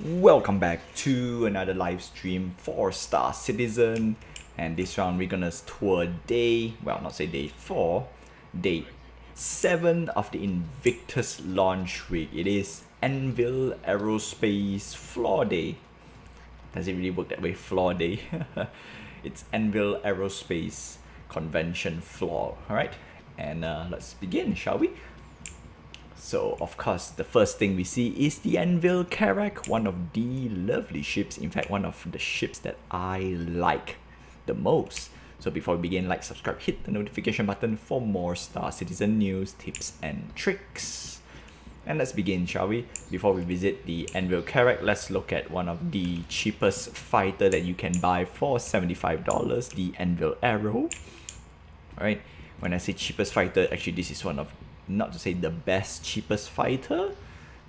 Welcome back to another live stream for Star Citizen, and this round we're gonna tour day, well, not say day 4, day 7 of the Invictus Launch week. It is Anvil Aerospace Floor Day. Does it really work that way, Floor Day? It's Anvil Aerospace Convention Floor, alright? And let's begin, shall we? So, of course, the first thing we see is the Anvil Carrack, one of the lovely ships, in fact, one of the ships that I like the most. So before we begin, like, subscribe, hit the notification button for more Star Citizen news, tips, and tricks. And let's begin, shall we? Before we visit the Anvil Carrack, let's look at one of the cheapest fighter that you can buy for $75, the Anvil Arrow. Alright, when I say cheapest fighter, actually this is one of, not to say the best cheapest fighter,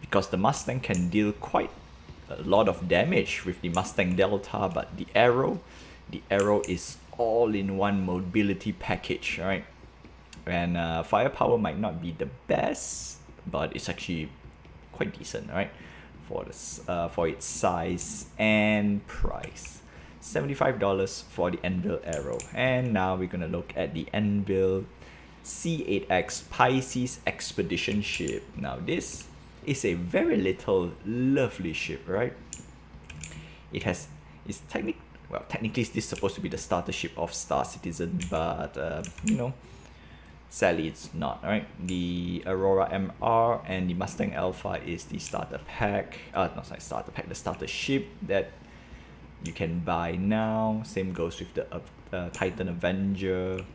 because the Mustang can deal quite a lot of damage with the Mustang Delta, but the Arrow is all-in-one mobility package, right? And firepower might not be the best, but it's actually quite decent, right? For this, for its size and price. $75 for the Anvil Arrow. And now we're gonna look at the Anvil C8X Pisces Expedition ship. Now this is a very little lovely ship, right? It's technically this is supposed to be the starter ship of Star Citizen, but you know, sadly it's not, right? The Aurora MR and the Mustang Alpha is the starter pack, the starter ship that you can buy now. Same goes with the Titan Avenger.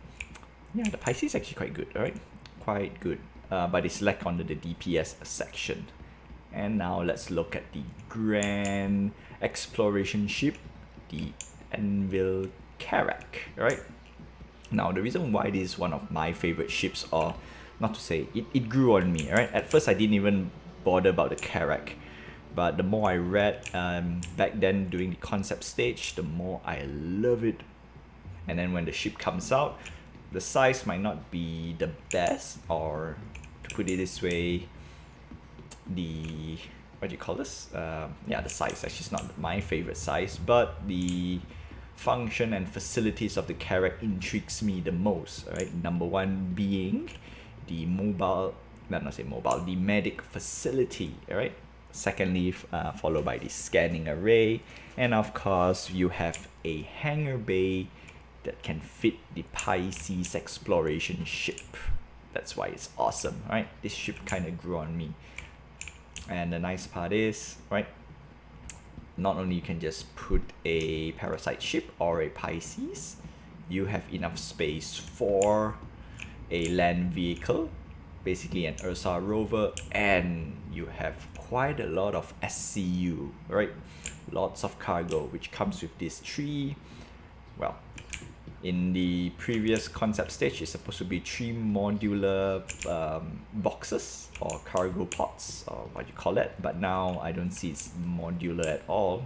Yeah, the Pisces is actually quite good, alright? Quite good. But it's lack under the DPS section. And now let's look at the Grand Exploration ship, the Anvil Carrack, right? Now, the reason why this is one of my favorite ships, or not to say, it grew on me, right? At first, I didn't even bother about the Carrack. But the more I read back then during the concept stage, the more I love it. And then when the ship comes out, the size might not be the best, or to put it this way, the, what do you call this? Yeah, the size actually is not my favorite size, but the function and facilities of the Carrack intrigues me the most, right? Number one being the the medic facility, right? Secondly, followed by the scanning array, and of course you have a hangar bay that can fit the Pisces exploration ship. That's why it's awesome, right? This ship kind of grew on me. And the nice part is, right, not only you can just put a parasite ship or a Pisces, you have enough space for a land vehicle, basically an Ursa rover, and you have quite a lot of SCU, right? Lots of cargo, which comes with this three, well, in the previous concept stage, it's supposed to be 3 modular boxes or cargo pods, or what you call it. But now I don't see it's modular at all.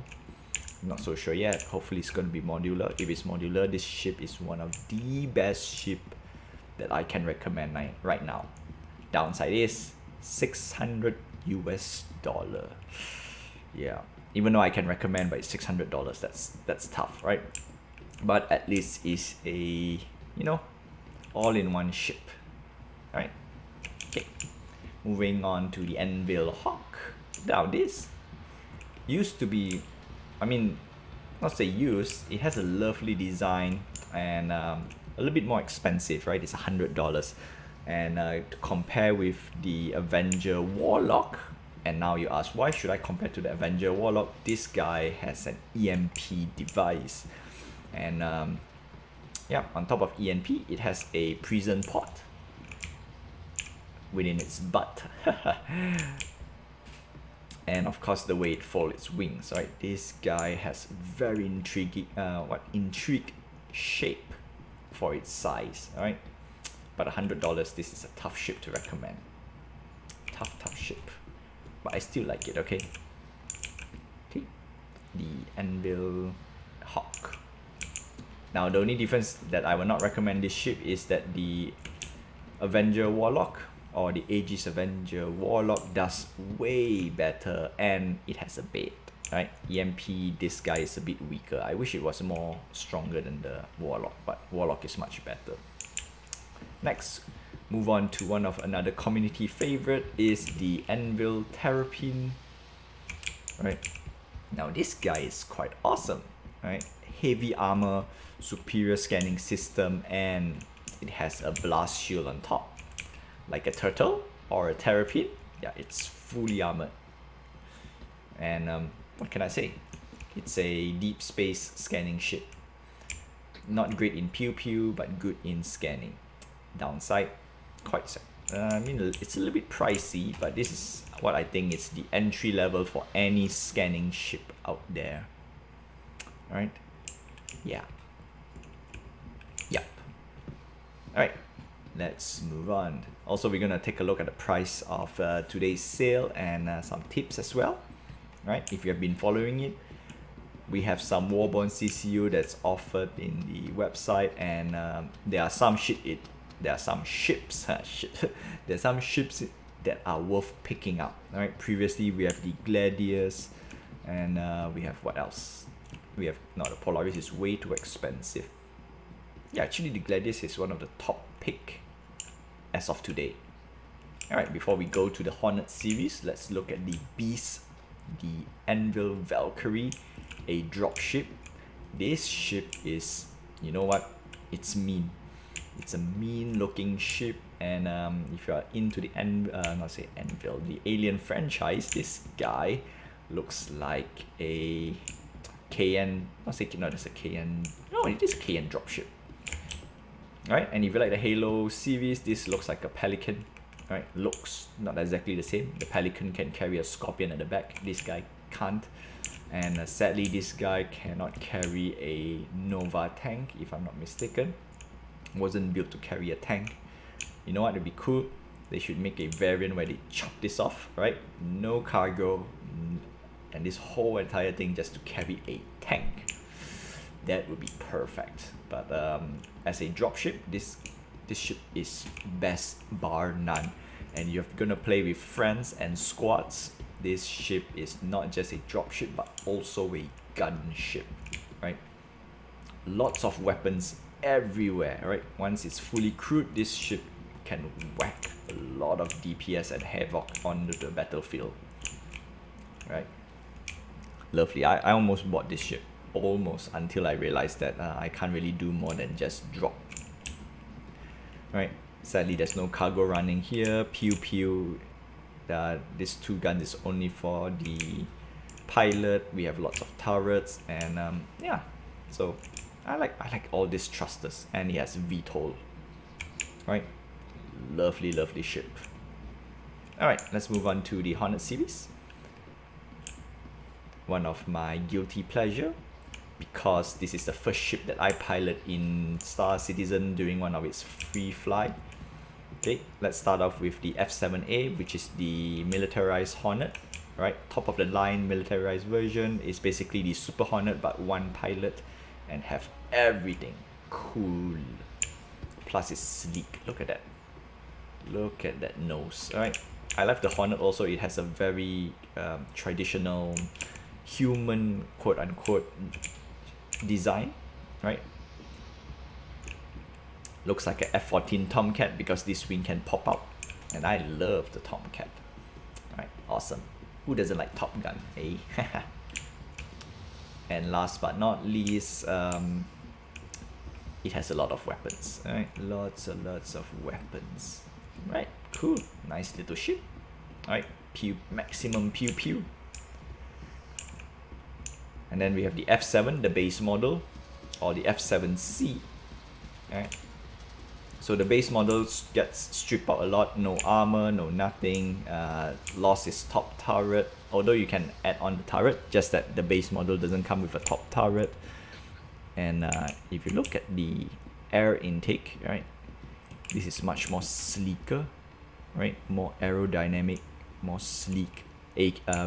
I'm not so sure yet. Hopefully it's going to be modular. If it's modular, this ship is one of the best ship that I can recommend right now. Downside is $600 US. Yeah, even though I can recommend, but it's $600. That's tough, right? But at least it's a, you know, all-in-one ship. Alright. Okay. Moving on to the Anvil Hawk. Now this used to be, I mean, not say used, it has a lovely design and a little bit more expensive, right? It's $100. And to compare with the Avenger Warlock, and now you ask, why should I compare to the Avenger Warlock? This guy has an EMP device. And yeah, on top of EMP, it has a prison pod within its butt. And of course, the way it folds its wings, right? This guy has very intriguing, intrigued shape for its size, right? But $100, this is a tough ship to recommend. Tough ship. But I still like it, okay? Okay. The Anvil Hawk. Now the only difference that I will not recommend this ship is that the Avenger Warlock or the Aegis Avenger Warlock does way better, and it has a bait, right? EMP, this guy is a bit weaker. I wish it was more stronger than the Warlock, but Warlock is much better. Next, move on to one of another community favorite is the Anvil Terrapin, right? Now this guy is quite awesome, right? Heavy armor, superior scanning system, and it has a blast shield on top. Like a turtle or a terrapin, yeah, it's fully armored. And what can I say? It's a deep space scanning ship. Not great in pew pew, but good in scanning. Downside, quite I mean, it's a little bit pricey, but this is what I think is the entry level for any scanning ship out there. Alright? Yeah. Yep. Alright, let's move on. Also, we're gonna take a look at the price of today's sale and some tips as well. Right? If you have been following it, we have some Warborn CCU that's offered in the website, and there are some ships that are worth picking up. Right? Previously, we have the Gladiators, and we have what else? We have the Polaris is way too expensive. Yeah, actually, the Gladiator is one of the top pick as of today. Alright, before we go to the Hornet series, let's look at the Beast, the Anvil Valkyrie, a dropship. This ship is, you know what? It's mean. It's a mean looking ship, and if you are into the the Alien franchise, this guy looks like a KN, that's a KN, no, it is a KN dropship. Right, and if you like the Halo series, this looks like a Pelican. Right, looks not exactly the same. The Pelican can carry a Scorpion at the back. This guy can't, and sadly, this guy cannot carry a Nova tank, if I'm not mistaken. Wasn't built to carry a tank. You know what? It'd be cool. They should make a variant where they chop this off. Right, no cargo, and this whole entire thing just to carry a tank. That would be perfect. But as a dropship, this ship is best bar none. And you're gonna play with friends and squads, this ship is not just a dropship but also a gunship, right? Lots of weapons everywhere, right? Once it's fully crewed, this ship can whack a lot of DPS and havoc onto the battlefield, right? Lovely. I almost bought this ship. Almost, until I realized that I can't really do more than just drop. Right, sadly there's no cargo running here. Pew pew, this two guns is only for the pilot. We have lots of turrets, and yeah, so I like all these thrusters, and it has VTOL. Right, lovely ship. Alright, let's move on to the Hornet series. One of my guilty pleasure, because this is the first ship that I pilot in Star Citizen during one of its free fly. Okay, let's start off with the F7A, which is the Militarized Hornet. Right, top of the line militarized version is basically the Super Hornet but one pilot, and have everything cool. Plus it's sleek. Look at that. Look at that nose. Alright, I love the Hornet also. It has a very traditional human quote unquote design, right? Looks like a F14 Tomcat because this wing can pop out, and I love the Tomcat. Right, awesome. Who doesn't like Top Gun, eh? And last but not least, it has a lot of weapons. Right, lots of weapons. Right, cool, nice little ship. Alright, maximum pew pew. And then we have the F7, the base model, or the F7c. Right. So the base models gets stripped out a lot, no armor, no nothing. Lost its top turret, although you can add on the turret, just that the base model doesn't come with a top turret. And if you look at the air intake, right, this is much more sleeker, right, more aerodynamic, more sleek.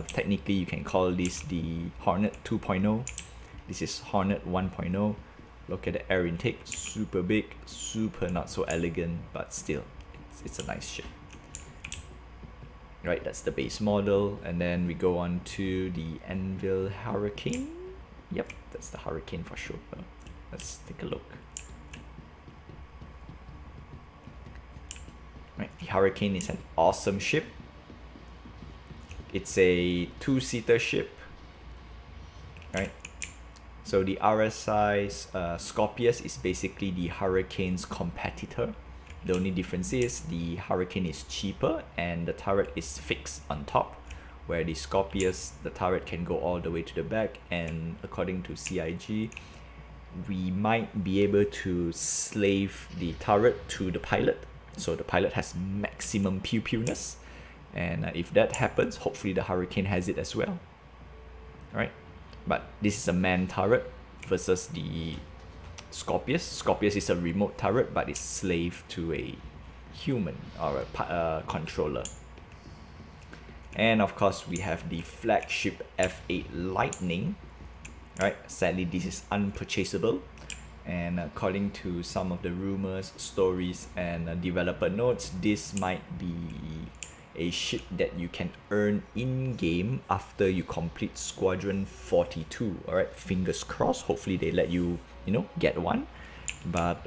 Technically you can call this the Hornet 2.0. This is Hornet 1.0. Look at the air intake, super big, super not so elegant, but still, it's a nice ship. Right, that's the base model, and then we go on to the Anvil Hurricane. Yep, that's the Hurricane for sure. Let's take a look. Right, the Hurricane is an awesome ship. It's a two-seater ship, right? So the RSI Scorpius is basically the Hurricane's competitor. The only difference is the Hurricane is cheaper and the turret is fixed on top, where the Scorpius, the turret can go all the way to the back, and according to CIG, we might be able to slave the turret to the pilot, so the pilot has maximum pew-pewness, and if that happens, hopefully the Hurricane has it as well. Right, but this is a man turret versus the Scorpius. Scorpius is a remote turret, but it's slave to a human or a controller. And of course, we have the flagship F8 Lightning. Right, sadly this is unpurchasable, and according to some of the rumors, stories, and developer notes, this might be a ship that you can earn in-game after you complete Squadron 42. Alright, fingers crossed, hopefully they let you, get one. But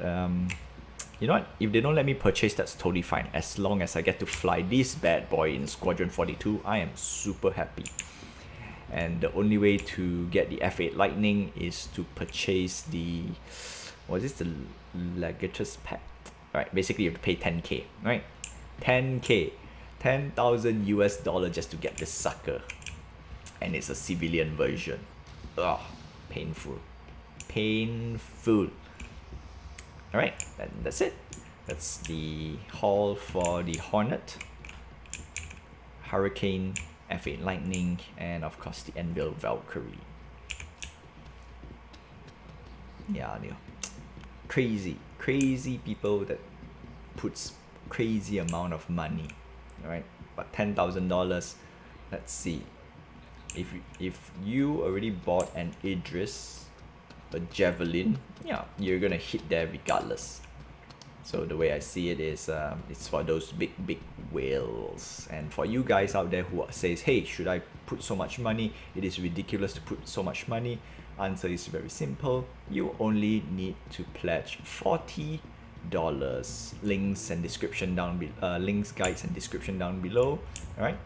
you know what, if they don't let me purchase, that's totally fine. As long as I get to fly this bad boy in Squadron 42, I am super happy. And the only way to get the F8 Lightning is to purchase the, what is the Legatus pack? Right, basically you have to pay 10k, right? 10k, 10,000 US dollar just to get this sucker. And it's a civilian version. Ugh, painful. Painful. Alright, and that's it. That's the haul for the Hornet, Hurricane, F8 Lightning, and of course the Anvil Valkyrie. Yeah, crazy people that puts crazy amount of money. Alright, but $10,000, let's see. If you already bought an Idris, a Javelin, yeah, you're gonna hit there regardless. So the way I see it is, it's for those big whales. And for you guys out there who says, hey, should I put so much money? It is ridiculous to put so much money. Answer is very simple. You only need to pledge $40. Links and description down below. Links, guides, and description down below. All right.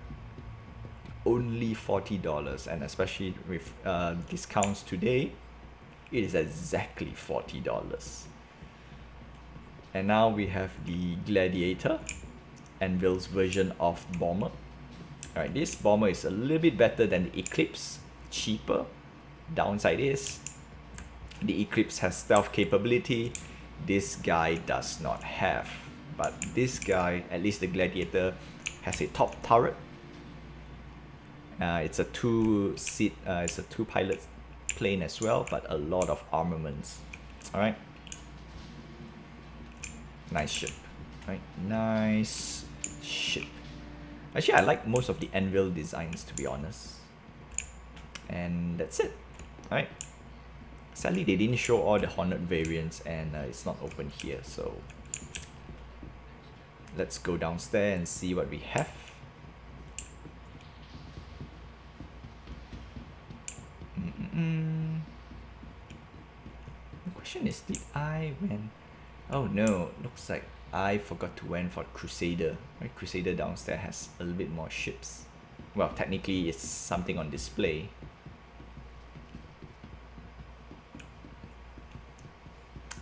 Only $40, and especially with discounts today, it is exactly $40. And now we have the Gladiator, Anvil's version of bomber. Alright, this bomber is a little bit better than the Eclipse, cheaper. Downside is the Eclipse has stealth capability, this guy does not have. But this guy, at least the Gladiator, has a top turret. It's a it's a two pilot plane as well, but a lot of armaments. Alright. Nice ship, right? Nice ship. Actually, I like most of the Anvil designs, to be honest. And that's it, right? Sadly, they didn't show all the Hornet variants, and it's not open here. So let's go downstairs and see what we have. The question is, did I win? Oh no, looks like I forgot to went for Crusader. Right, Crusader downstairs has a little bit more ships. Well, technically it's something on display.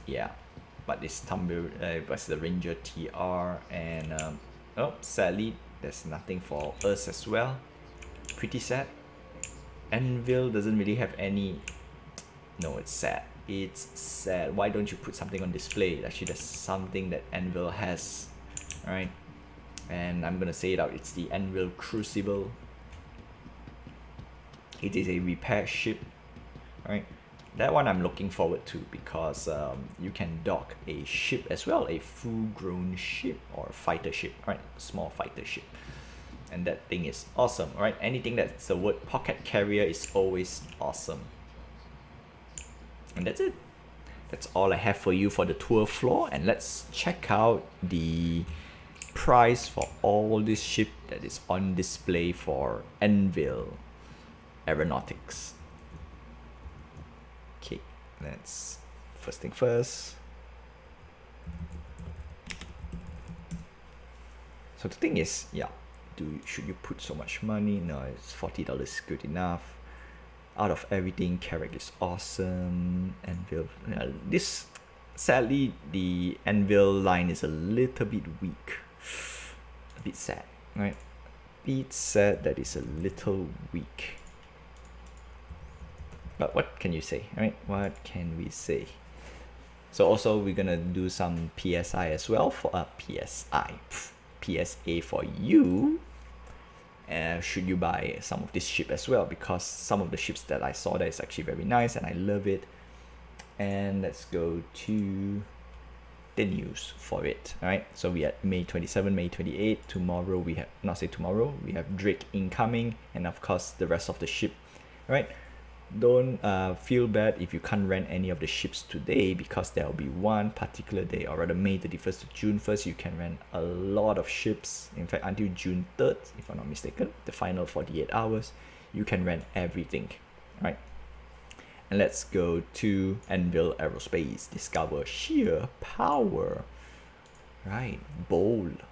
Yeah, but this was the Ranger TR, and oh, sadly there's nothing for us as well. Pretty sad. Anvil doesn't really have any. No, it's sad. It's sad. Why don't you put something on display? Actually, there's something that Anvil has. Alright. And I'm gonna say it out. It's the Anvil Crucible. It is a repair ship. Alright. That one I'm looking forward to, because you can dock a ship as well. A full-grown ship or fighter ship. Alright. Small fighter ship. And that thing is awesome. Alright. Anything that's the word pocket carrier is always awesome. And that's it. That's all I have for you for the tour floor. And let's check out the price for all this ship that is on display for Anvil Aeronautics. Okay, let's first thing first. So the thing is, yeah, should you put so much money? No, it's $40 good enough. Out of everything, Carrack is awesome. Anvil, this sadly the Anvil line is a little bit weak. A bit sad, right? A bit sad that it's a little weak. But what can you say, right? What can we say? So also we're gonna do some PSI as well for a PSA for you. Should you buy some of this ship as well, because some of the ships that I saw there is actually very nice and I love it. And let's go to the news for it. All right, so we had May 27, May 28. Tomorrow we have, not say tomorrow, we have Drake incoming, and of course the rest of the ship. All right, don't feel bad if you can't rent any of the ships today, because there will be one particular day, or rather May 31st to June 1st, you can rent a lot of ships. In fact, until June 3rd, if I'm not mistaken, the final 48 hours, you can rent everything, right? And let's go to Anvil Aerospace. Discover sheer power. Right, bold.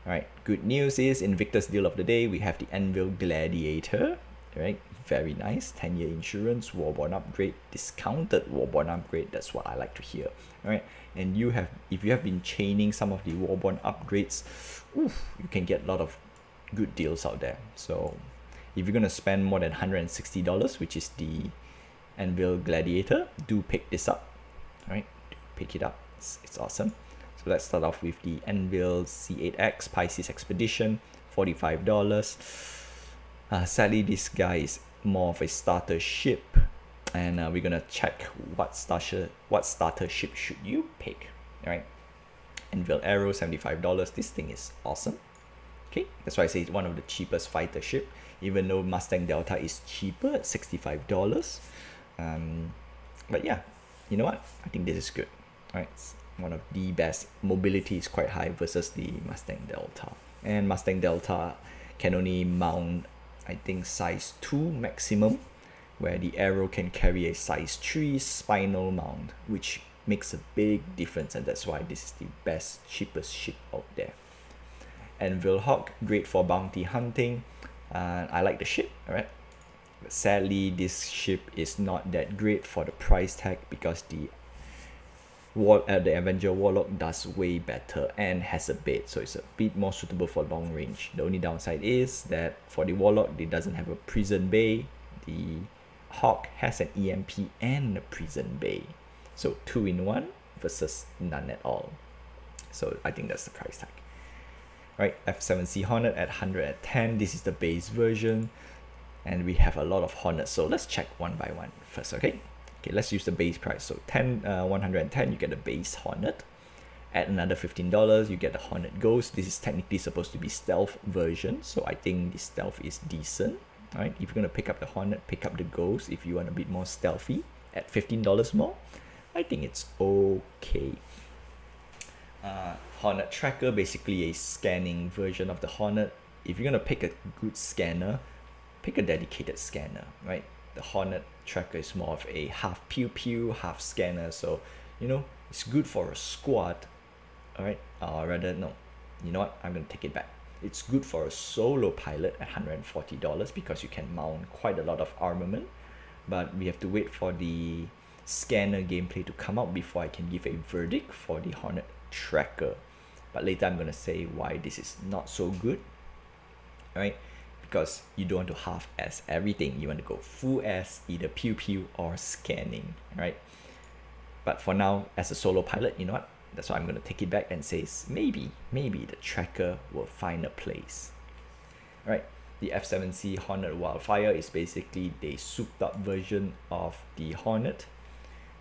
Right, good news is Invictus deal of the day. We have the Anvil Gladiator. Right, very nice. 10-year insurance, warborn upgrade, discounted warborn upgrade. That's what I like to hear. All right, and you have, if you have been chaining some of the warborn upgrades, oof, you can get a lot of good deals out there. So if you're gonna spend more than $160, which is the Anvil Gladiator, do pick this up. All right, pick it up. It's awesome. So let's start off with the Anvil C8X Pisces Expedition, $45. Sadly, this guy is more of a starter ship, and we're gonna check what starter ship should you pick. All right, Anvil Aero, $75. This thing is awesome. Okay, that's why I say it's one of the cheapest fighter ship, even though Mustang Delta is cheaper at $65. But yeah, you know what? I think this is good. All right, it's one of the best. Mobility is quite high versus the Mustang Delta, and Mustang Delta can only mount, I think, size 2 maximum, where the Aero can carry a size 3 spinal mount, which makes a big difference, and that's why this is the best, cheapest ship out there. Anvil Hawk, great for bounty hunting. I like the ship, alright. But sadly, this ship is not that great for the price tag, because the Avenger Warlock does way better and has a bait, so it's a bit more suitable for long range. The only downside is that for the Warlock, it doesn't have a prison bay. The Hawk has an EMP and a prison bay, so 2 in 1 versus none at all. So I think that's the price tag. Right, F7c Honda at 110. This is the base version, and we have a lot of Hornets, so let's check one by one first. Okay, let's use the base price. So 110, you get the base Hornet. Add another $15, you get the Hornet Ghost. This is technically supposed to be stealth version, so I think the stealth is decent. All right, if you're gonna pick up the Hornet, pick up the Ghost. If you want a bit more stealthy, at $15 more, I think it's okay. Hornet Tracker, basically a scanning version of the Hornet. If you're gonna pick a good scanner, pick a dedicated scanner, right? The Hornet Tracker is more of a half pew pew, half scanner, so you know, it's good for a squad. All right, or rather, no, you know what, I'm gonna take it back. It's good for a solo pilot at $140, because you can mount quite a lot of armament, but we have to wait for the scanner gameplay to come out before I can give a verdict for the Hornet Tracker. But later I'm gonna say why this is not so good. All right, because you don't want to half-ass everything. You want to go full-ass, either pew-pew or scanning, right? But for now, as a solo pilot, you know what? That's why I'm going to take it back and say maybe the Tracker will find a place. All right, the F7c Honda Wildfire is basically the souped-up version of the Hornet.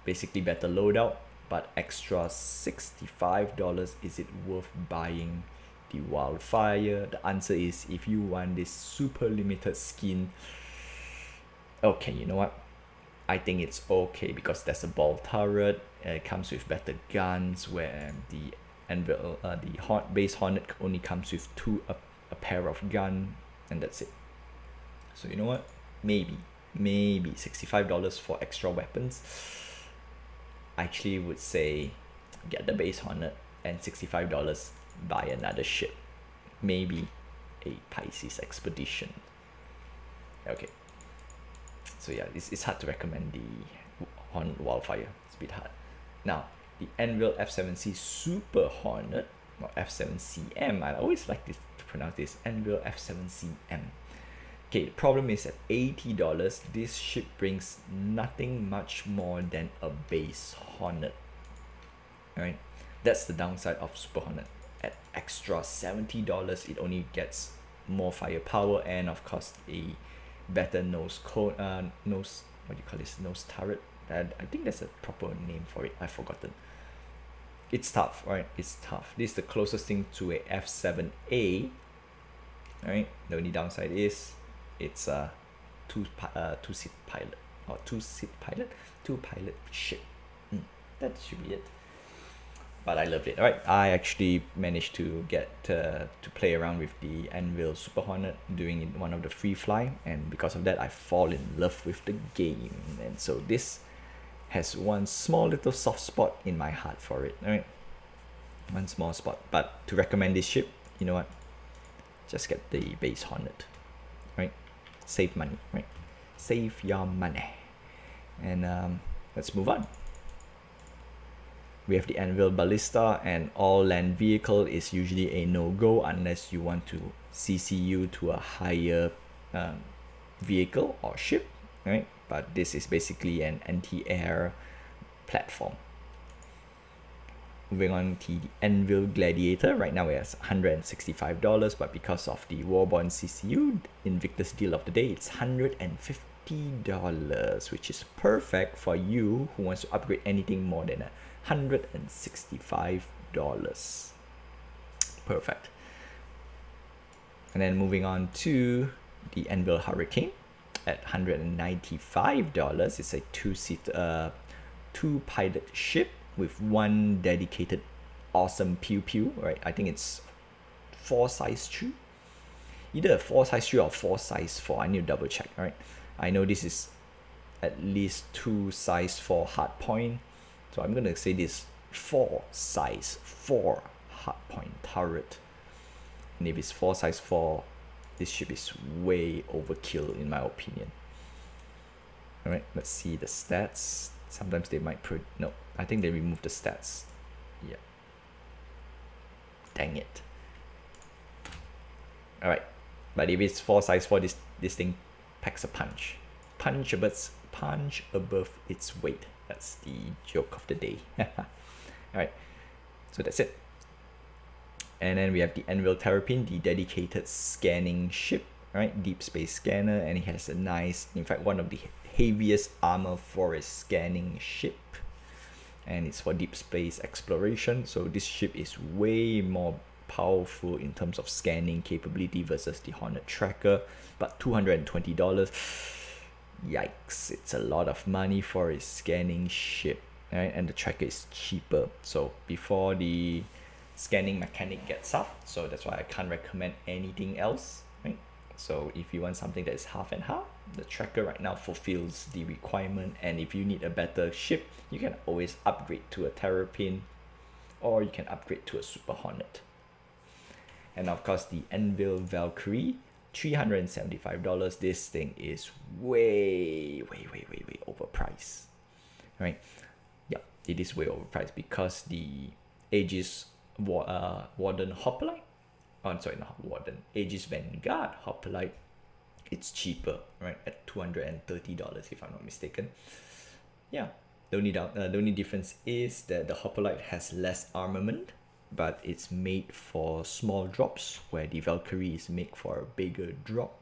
Basically better loadout, but extra $65. Is it worth buying the Wildfire? The answer is, if you want this super limited skin, okay, you know what, I think it's okay because there's a ball turret. It comes with better guns, where the Anvil, the base Hornet only comes with a pair of gun, and that's it. So you know what? Maybe $65 for extra weapons. I actually would say get the base Hornet and $65 buy another ship. Maybe a Pisces expedition. Okay. So yeah, it's hard to recommend the Hornet Wildfire. It's a bit hard. Now, the Anvil F7c Super Hornet, or F7cm, I always like to pronounce this, Anvil F7cm. Okay, the problem is at $80, this ship brings nothing much more than a base Hornet. Alright, that's the downside of Super Hornet. At extra $70, it only gets more firepower and of course a better nose what do you call this, nose turret. I think there's a proper name for it, I've forgotten. It's tough, right? It's tough. This is the closest thing to a F7A. Alright, the only downside is it's a two-seat pilot, or two-pilot ship. That should be it. But I loved it. Alright, I actually managed to get to play around with the Anvil Super Hornet doing one of the free fly, and because of that I fall in love with the game, and so this has one small little soft spot in my heart for it. Alright, one small spot. But to recommend this ship, you know what, just get the base Hornet. Right, save money. Right, save your money. And let's move on. We have the Anvil Ballista, and all land vehicle is usually a no-go unless you want to CCU to a higher vehicle or ship, right? But this is basically an anti-air platform. Moving on to the Anvil Gladiator. Right now it has $165, but because of the Warborn CCU Invictus deal of the day, it's $150, which is perfect for you who wants to upgrade anything more than $165. Perfect. And then moving on to the Anvil Hurricane at $195. It's a two-pilot ship with one dedicated awesome pew pew, right? I think it's 4 size 3, either a 4 size 3 or 4 size 4. I need to double check. All right, I know this is at least 2 size 4 hard point, so I'm gonna say this 4 size 4 hard point turret. And if it's 4 size 4, this ship is way overkill in my opinion. All right, let's see the stats. Sometimes they might no, I think they removed the stats. Yeah, dang it. All right, but if it's 4 size 4, this thing packs a punch above its weight. That's the joke of the day. All right, so that's it. And then we have the Anvil Terrapin, the dedicated scanning ship, right? Deep space scanner, and it has a nice, in fact, one of the heaviest armor for a scanning ship, and it's for deep space exploration. So this ship is way more powerful in terms of scanning capability versus the Hornet Tracker, but $220. Yikes, it's a lot of money for a scanning ship, right? And the Tracker is cheaper, so before the scanning mechanic gets up, so that's why I can't recommend anything else, right? So if you want something that is half and half, the Tracker right now fulfills the requirement. And if you need a better ship, you can always upgrade to a Terrapin, or you can upgrade to a Super Hornet. And of course the Anvil Valkyrie, $375. This thing is way overpriced, right? Yeah, it is way overpriced because the Aegis Warden Hoplite, oh sorry, not Warden, Aegis Vanguard Hoplite, it's cheaper, right, at $230 if I'm not mistaken. Yeah, the only difference is that the Hoplite has less armament, but it's made for small drops, where the Valkyrie is made for a bigger drop.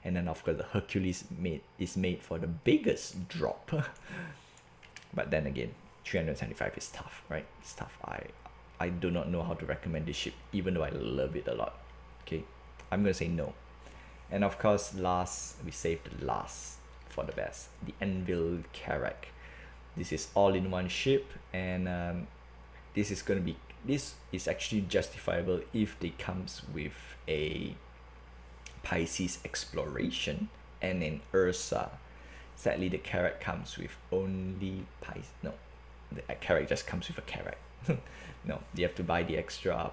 And then of course the Hercules is made for the biggest drop. But then again, $375 is tough, right? It's tough. I do not know how to recommend this ship, even though I love it a lot. Okay, I'm gonna say no. And of course, we saved the last for the best, the Anvil Carrack. This is all-in-one ship, and this is actually justifiable if it comes with a Pisces exploration and an Ursa. Sadly, the Carrack comes with only Pisces. No, the Carrack just comes with a Carrack. No, you have to buy the extra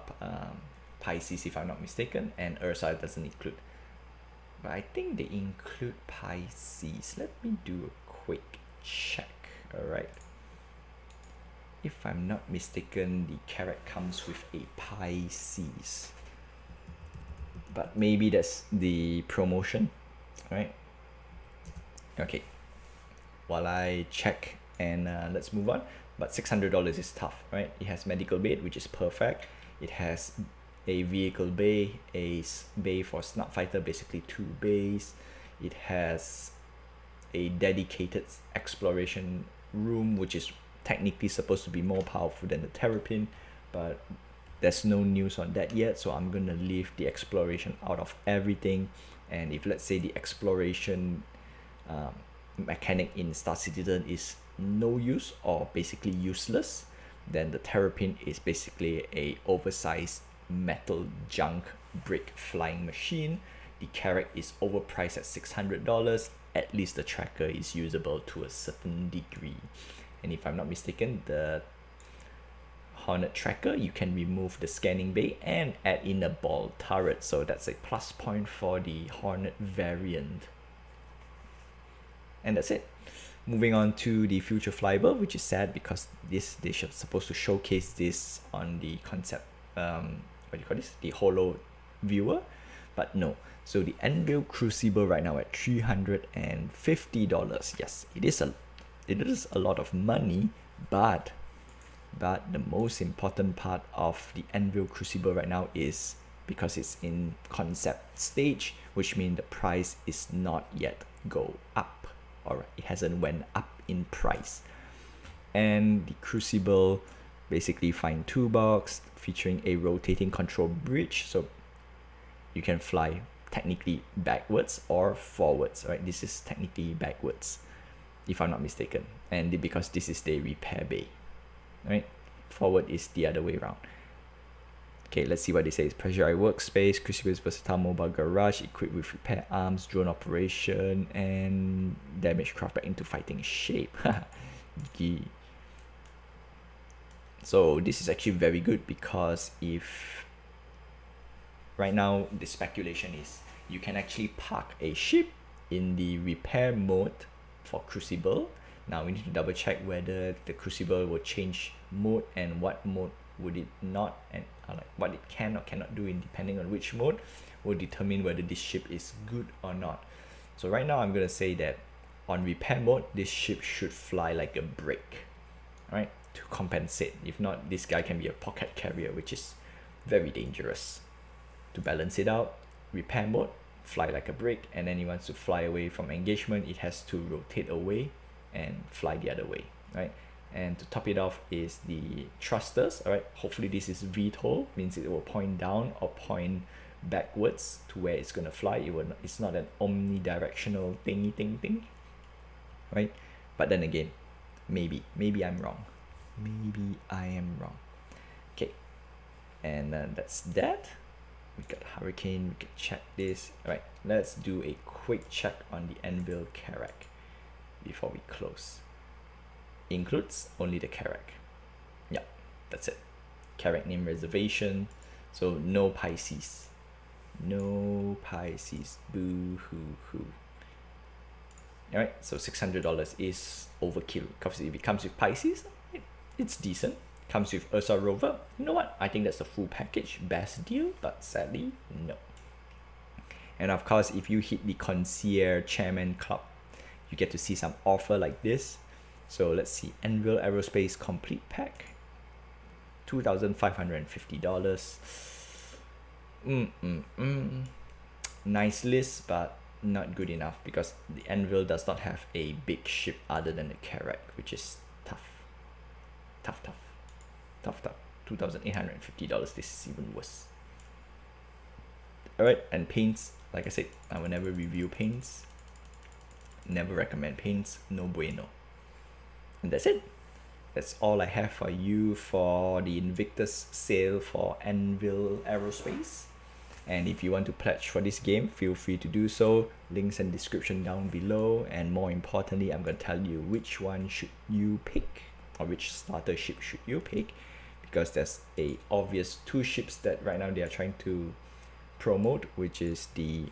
Pisces if I'm not mistaken, and Ursa doesn't include. But I think they include Pisces. Let me do a quick check. Alright. If I'm not mistaken, the Carrack comes with a Pisces. But maybe that's the promotion, right? Okay. While I check, and let's move on. But $600 is tough, right? It has medical bed, which is perfect. It has a vehicle bay, a bay for snout fighter, basically 2 bays. It has a dedicated exploration room, which is technically supposed to be more powerful than the Terrapin, but there's no news on that yet, so I'm gonna leave the exploration out of everything. And if let's say the exploration mechanic in Star Citizen is no use or basically useless, then the Terrapin is basically a oversized metal junk brick flying machine. The Carrack is overpriced at $600. At least the tracker is usable to a certain degree. And if I'm not mistaken, the Hornet Tracker, you can remove the scanning bay and add in a ball turret, so that's a plus point for the Hornet variant. And that's it. Moving on to the future flyable, which is sad because they should supposed to showcase this on the concept, what do you call this, the holo viewer, but no. So the Anvil Crucible right now at $350. Yes, it is a lot of money, but the most important part of the Anvil Crucible right now is because it's in concept stage, which means the price is not yet go up, or it hasn't went up in price. And the Crucible basically fine toolbox featuring a rotating control bridge, so you can fly technically backwards or forwards, right? This is technically backwards, if I'm not mistaken, and because this is the repair bay, right? Forward is the other way around. Okay, let's see what they say. It's pressurized workspace, Crucible's versatile mobile garage equipped with repair arms, drone operation, and damage craft back into fighting shape. Gee. So this is actually very good, because if right now the speculation is you can actually park a ship in the repair mode for Crucible. Now we need to double check whether the Crucible will change mode and what mode would it not, and like what it can or cannot do, in depending on which mode will determine whether this ship is good or not. So right now I'm gonna say that on repair mode this ship should fly like a brick, right, to compensate. If not, this guy can be a pocket carrier, which is very dangerous. To balance it out, repair mode, fly like a brick, and then it wants to fly away from engagement, it has to rotate away and fly the other way, right? And to top it off is the thrusters. All right, hopefully this is VTOL, means it will point down or point backwards to where it's gonna fly. It's not an omnidirectional thing, right? But then again, maybe I'm wrong. Maybe I am wrong. Okay, and that's that. We got Hurricane. We can check this. All right, let's do a quick check on the Anvil Carrack before we close. Includes only the Carrack. Yeah, that's it. Carrack name reservation. So no Pisces. No Pisces. Boo hoo hoo. Alright, so $600 is overkill. Because if it comes with Pisces, it's decent. Comes with Ursa Rover. You know what? I think that's the full package. Best deal, but sadly, no. And of course, if you hit the Concierge Chairman Club, you get to see some offer like this. So let's see, Anvil Aerospace Complete Pack, $2,550. Nice list, but not good enough, because the Anvil does not have a big ship other than the Carrack, which is tough. $2,850. This is even worse. Alright, and paints, like I said, I will never review paints. Never recommend paints, no bueno. And that's it. That's all I have for you for the Invictus sale for Anvil Aerospace. And if you want to pledge for this game, feel free to do so. Links and description down below. And more importantly, I'm going to tell you which one should you pick, or which starter ship should you pick, because there's a obvious two ships that right now they are trying to promote, which is the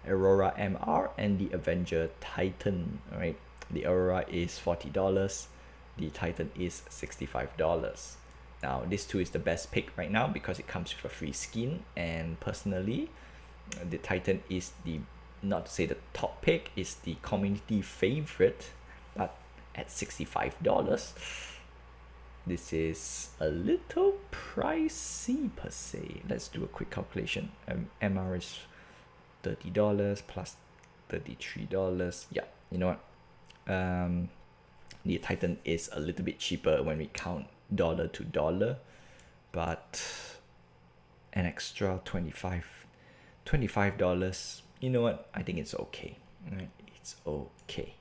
Aurora MR and the Avenger Titan. All right, the Aurora is $40, the Titan is $65. Now this two is the best pick right now because it comes with a free skin, and personally the Titan is the, not to say the top pick, is the community favorite, but at $65 this is a little pricey per se. Let's do a quick calculation. MR is $30 plus $33. Yeah, you know what, the Titan is a little bit cheaper when we count dollar to dollar, but an extra $25, you know what, I think it's okay. Right, it's okay.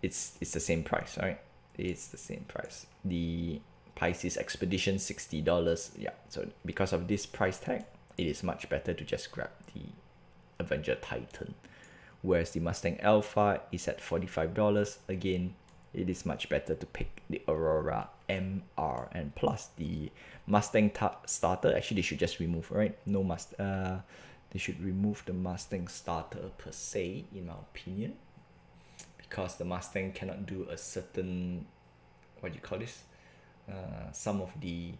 It's the same price, right? It's the same price. The Pisces Expedition $60. Yeah, so because of this price tag, it is much better to just grab the Avenger Titan, whereas the Mustang Alpha is at $45. Again, it is much better to pick the Aurora MR, and plus the Mustang starter, actually they should just remove, right? No they should remove the Mustang starter per se, in my opinion, because the Mustang cannot do a certain, what do you call this, some of the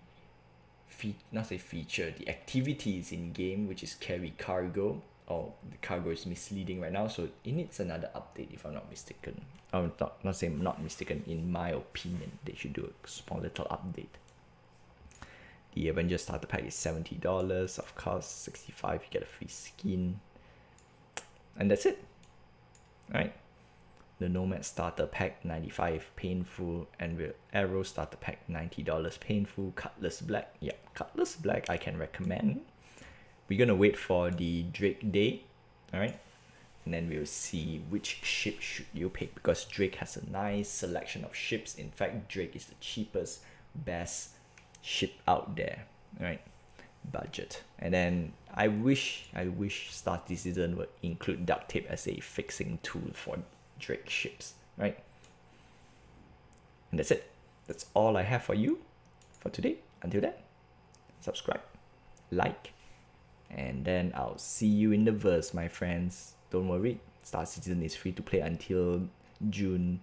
not say feature, the activities in game, which is carry cargo. Oh, the cargo is misleading right now, so it needs another update if I'm not mistaken. I'm not saying I'm not mistaken, in my opinion they should do a small little update. The Avenger starter pack is $70, of course $65 you get a free skin, and that's it. Alright, the Nomad starter pack $95 painful, and Arrow starter pack $90 painful. Cutlass Black, yeah, Cutlass Black I can recommend. We're gonna wait for the Drake day, all right, and then we'll see which ship should you pick, because Drake has a nice selection of ships. In fact, Drake is the cheapest, best ship out there, all right, budget. And then I wish Star Citizen would include duct tape as a fixing tool for Drake ships, right? And that's it. That's all I have for you for today. Until then, subscribe, like, and then I'll see you in the verse, my friends. Don't worry, Star Citizen is free to play until June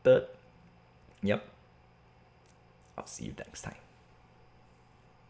3rd. Yep. I'll see you next time.